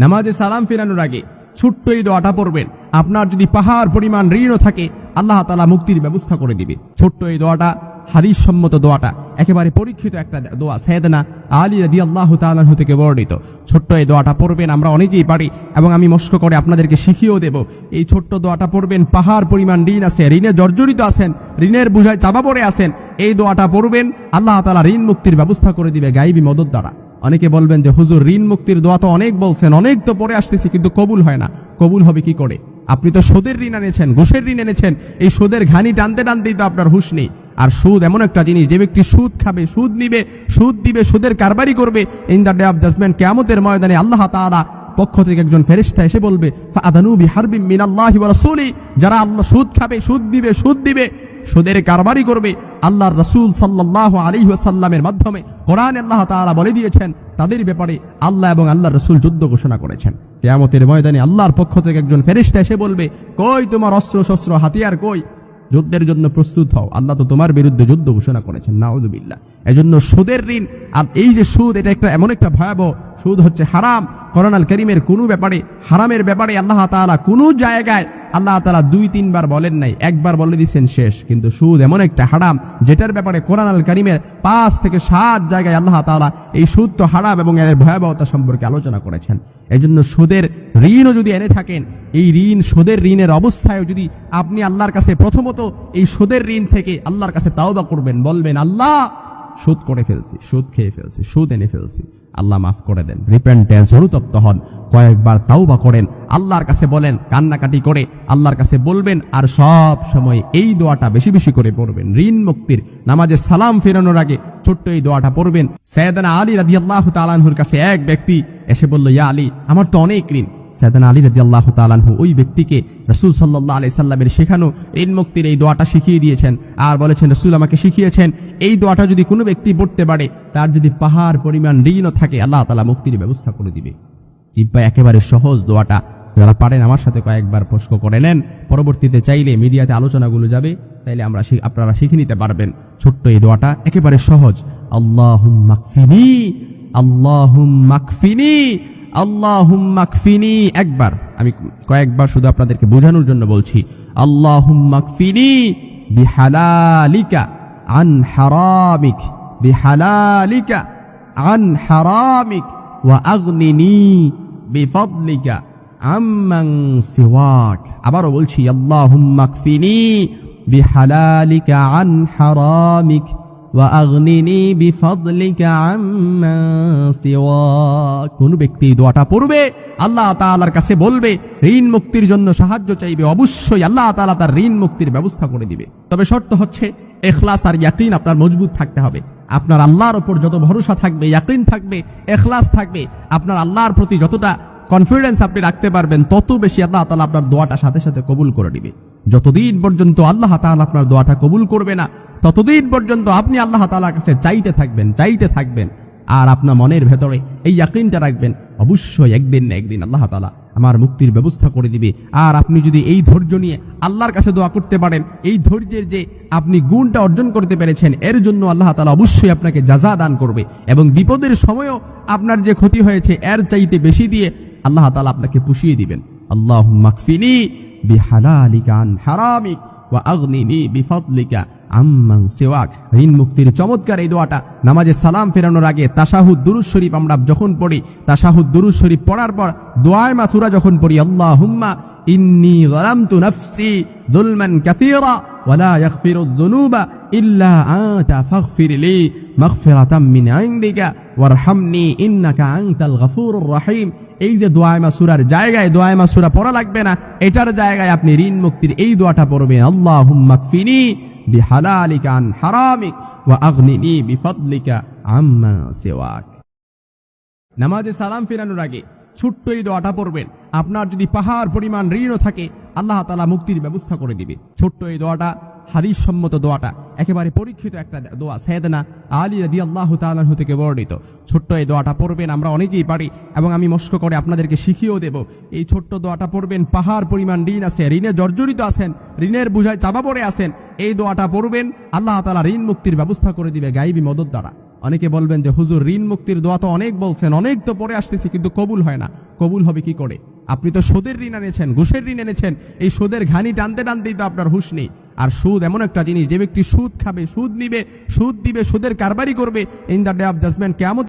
নামাজে সালাম ফেরানোর আগে ছোট্ট এই দোয়াটা পড়বেন। আপনার যদি পাহাড় পরিমাণ ঋণও থাকে আল্লাহ তাআলা মুক্তির ব্যবস্থা করে দিবে। ছোট্ট এই দোয়াটা হাদিস সম্মত দোয়াটা, একেবারে পরীক্ষিত একটা দোয়া, সাইয়েদনা আলী রাদিয়াল্লাহু তাআলা আনহু থেকে বর্ণিত। ছোট্ট এই দোয়াটা পড়বেন, আমরা অনেকেই পারি এবং আমি মস্ক করে আপনাদেরকে শিখিয়েও দেব। এই ছোট্ট দোয়াটা পড়বেন, পাহাড় পরিমাণ ঋণ আছে, ঋণে জর্জরিত আছেন, ঋণের বোঝায় চাপা পড়ে আছেন, এই দোয়াটা পড়বেন, আল্লাহ তাআলা ঋণ মুক্তির ব্যবস্থা করে দিবে গায়বী মদদ দ্বারা। অনেকে বলবেন যে হুজুর ঋণ মুক্তির দোয়া তো অনেক বলছেন, অনেক তো পড়ে আসতেছি, কিন্তু কবুল হয় না। কবুল হবে কি করে? আপনি তো সুদের ঋণ এনেছেন, ঘুষের ঋণ এনেছেন, এই সুদের ঘানি টানতে টানতেই তো আপনার হুঁশ নেই। আর সুদ এমন একটা জিনিস, যে ব্যক্তি সুদ খাবে, সুদ নিবে, সুদ দিবে, সুদের কারবারি করবে, in the day of judgement, কিয়ামতের ময়দানে আল্লাহ তাআলা পক্ষ থেকে একজন ফেরেশতা এসে বলবে, ফাআদানু বিহারবিম মিনাল্লাহি ওয়া রাসূলি, যারা আল্লাহ সুদ খাবে, সুদ দিবে, সুদের কারবারি করবে, আল্লাহর রাসূল সাল্লাল্লাহু আলাইহি ওয়াসাল্লামের মাধ্যমে কোরআনে আল্লাহ তাআলা বলে দিয়েছেন তাদের ব্যাপারে আল্লাহ এবং আল্লাহর রাসূল যুদ্ধ ঘোষণা করেছেন। কিয়ামতের ময়দানে আল্লাহর পক্ষ থেকে একজন ফেরেশতা এসে বলবে, কই তোমার অস্ত্র শস্ত্র হাতিয়ার কই? যুদ্ধের জন্য প্রস্তুত হও, আল্লাহ তো তোমার বিরুদ্ধে যুদ্ধ ঘোষণা করেছেন। নাউযুবিল্লাহ। এজন্য সুদের ঋণ, আর এই যে সুদ, এটা একটা এমন একটা ভয়াবহ, সুদ হচ্ছে হারাম। কোরআন আল কারীমের কোনো ব্যাপারে, হারামের ব্যাপারে আল্লাহ তাআলা কোনো জায়গায় আল্লাহ তাআলা 2-3 বার বলেন নাই, একবার বলে দিয়েছেন শেষ। কিন্তু সুদ এমন একটা হারাম যেটার ব্যাপারে কোরআন আল কারীমের 5 থেকে 7 জায়গায় আল্লাহ তাআলা এই সুদ তো হারাম এবং এর ভয়াবহতা সম্পর্কে আলোচনা করেছেন। এজন্য সুদের ঋণও যদি এনে থাকেন, এই ঋণ, সুদের ঋণের অবস্থায় যদি আপনি আল্লাহর কাছে প্রথমত এই সুদের ঋণ থেকে আল্লাহর কাছে তাওবা করবেন, বলবেন, আল্লাহ সুদ করে ফেলছি, সুদ খেয়ে ফেলছি, সুদ এনে ফেলছি, আল্লাহ মাফ করে দেন। রিপেন্টেন্স, অনুতপ্ত হন, কয়েকবার তাওবা করেন, আল্লাহর কাছে বলেন, কান্নাকাটি করে আল্লাহর কাছে বলবেন। আর সব সময় এই দোয়াটা বেশি বেশি করে পড়বেন। ঋণ মুক্তির নামাজে সালাম ফেরানোর আগে ছোট্ট এই দোয়াটা পড়বেন। সাইয়েদনা আলী রাদিয়াল্লাহু তাআলা আনহুর কাছে এক ব্যক্তি এসে বলল, ইয়া আলী, আমার তো অনেক ঋণ। সাইয়েদনা আলী রাদিয়াল্লাহু তাআলা আনহু ওই ব্যক্তিকে রাসূল সাল্লাল্লাহু আলাইহি সাল্লামের শেখানো ঋণ মুক্তির এই দোয়াটা শিখিয়ে দিয়েছেন, আর বলেছেন, রাসূল আমাকে শিখিয়েছেন এই দোয়াটা যদি কোনো ব্যক্তি পড়তে পারে, তার যদি পাহাড় পরিমাণ ঋণও থাকে, আল্লাহ তাআলা মুক্তির ব্যবস্থা করে দিবে। জিব্বায় একেবারে সহজ দোয়াটা, যারা পারেন আমার সাথে কয়েকবার প্রশ্ন করে নেন। পরবর্তীতে চাইলে মিডিয়াতে আলোচনাগুলো যাবে, চাইলে আপনারা শিখে নিতে পারবেন। ছোট্ট এই দোয়াটা একেবারে সহজ। আল্লাহুম্মা কফিনি, আল্লাহুম্মা কফিনি, আল্লাহুম্মা কফিনি। একবার, আমি কয়েকবার শুধু আপনাদেরকে বোঝানোর জন্য বলছি। আল্লাহুম্মা কফিনি বিহালালিকা আন হারামিক, বিহালালিকা আন হারামিক ওয়া আগনিনি বিফদলিকা আম্মান সিওয়াক। আবারও বলছি, আল্লাহুম্মা কফিনি বিহালালিকা আন হারামিক ওয়া আগনিনি বিফদলিকা আম্মান সিওয়াক। কোন ব্যক্তি এই দোয়াটা পড়বে, আল্লাহ তাআলার কাছে বলবে, ঋণ মুক্তির জন্য সাহায্য চাইবে, অবশ্যই আল্লাহ তাআলা তার ঋণ মুক্তির ব্যবস্থা করে দিবে। তবে শর্ত হচ্ছে ইখলাস আর ইয়াকিন আপনার মজবুত থাকতে হবে। আপনার আল্লাহর উপর যত ভরসা থাকবে, ইয়াকিন থাকবে, ইখলাস থাকবে, আপনার আল্লাহর প্রতি যতটা কনফিডেন্স আপনি রাখতে পারবেন, তত বেশি আল্লাহ তাআলা আপনার দোয়াটা সাথে সাথে কবুল করে দিবে। যতদিন পর্যন্ত আল্লাহ তাআলা আপনার দোয়াটা কবুল করবে না, ততদিন পর্যন্ত আপনি আল্লাহ তাআলার কাছে চাইতে থাকবেন। আর আপনার মনের ভেতরে এই ইয়াকিনটা রাখবেন, অবশ্যই একদিন না একদিন আল্লাহ তাআলা আমার মুক্তির ব্যবস্থা করে দিবে। আর আপনি যদি এই ধৈর্য নিয়ে আল্লাহর কাছে দোয়া করতে পারেন, এই ধৈর্যের যে আপনি গুণটা অর্জন করতে পেরেছেন, এর জন্য আল্লাহ তাআলা অবশ্যই আপনাকে জাযা দান করবে এবং বিপদের সময়ও আপনার যে ক্ষতি হয়েছে এর চাইতে বেশি দিয়ে আল্লাহ তাআলা আপনাকে পুষিয়ে দিবেন। আল্লাহুম্মা কফিনি বিহালালিকা আন হারামিক ওয়া আগনিনি বিফদলিকা আম্মান সিওয়াক। ঋণ মুক্তির চমৎকার এই দোয়াটা নামাজে সালাম ফেরানোর আগে তাশাহুদ দুরূদ শরীফ আমরা যখন পড়ি, তাশাহুদ দুরূদ শরীফ পড়ার পর দোয়ায়ে মাসুরা যখন পড়ি, আল্লাহুম্মা ইন্নী যালামতু নাফসি যুলমান কাসীরা ওয়া লা ইয়াগফিরুয যুনুবা ইল্লা আনতা ফাগফিরলি মাগফিরাতাম মিন ইনদিকা ওয়ারহামনি ইন্নাকা আনতাল গফুরুর রহিম। এই যে দোয়ায়ে মাসুরার জায়গায় দোয়ায়ে মাসুরা পড়া লাগবে না, এটার জায়গায় আপনি ঋণ মুক্তির এই দোয়াটা পড়বেন, আল্লাহুম্মা কফিনি বিহালালিকা আন হারামিক ওয়া আগনিনি বিফদলিকা আম্মা সিওয়াক। নামাজে সালাম ফেরানোর আগে ছোট্ট এই দোয়াটা পড়বেন। আপনার যদি পাহাড় পরিমাণ ঋণও থাকে, আল্লাহ তাআলা মুক্তির ব্যবস্থা করে দিবে। ছোট্ট এই দোয়াটা হাদিস সম্মত দোয়াটা, একেবারে পরীক্ষিত একটা দোয়া, সাইয়েদনা আলী রাদিয়াল্লাহু তাআলা আনহু থেকে বর্ণিত। ছোট্ট এই দোয়াটা পড়বেন, আমরা অনেকেই পারি এবং আমি মস্ক করে আপনাদেরকে শিখিয়েও দেব। এই ছোট্ট দোয়াটা পড়বেন, পাহাড় পরিমাণ ঋণ আছে, ঋণে জর্জরিত আছেন, ঋণের বোঝায় চাপা পড়ে আছেন, এই দোয়াটা পড়বেন, আল্লাহ তাআলা ঋণ মুক্তির ব্যবস্থা করে দিবে গায়বী মদদ দ্বারা। অনেকে বলবেন যে হুজুর ঋণ মুক্তির দোয়া তো অনেক বলছেন, অনেক তো পরে আসতেছে, কিন্তু কবুল হয় না। কবুল হবে কি করে? আপনি তো সুদের ঋণ এনেছেন, ঘুষের ঋণ এনেছেন, এই সুদের ঘানি টানতে টানতেই তো আপনার হুঁশ নেই। আর সুদ এমন একটা জিনিস, যে ব্যক্তি সুদ খাবে, সুদ নিবে, সুদ দিবে, সুদের কারবারি করবে, in the day of judgement, কিয়ামত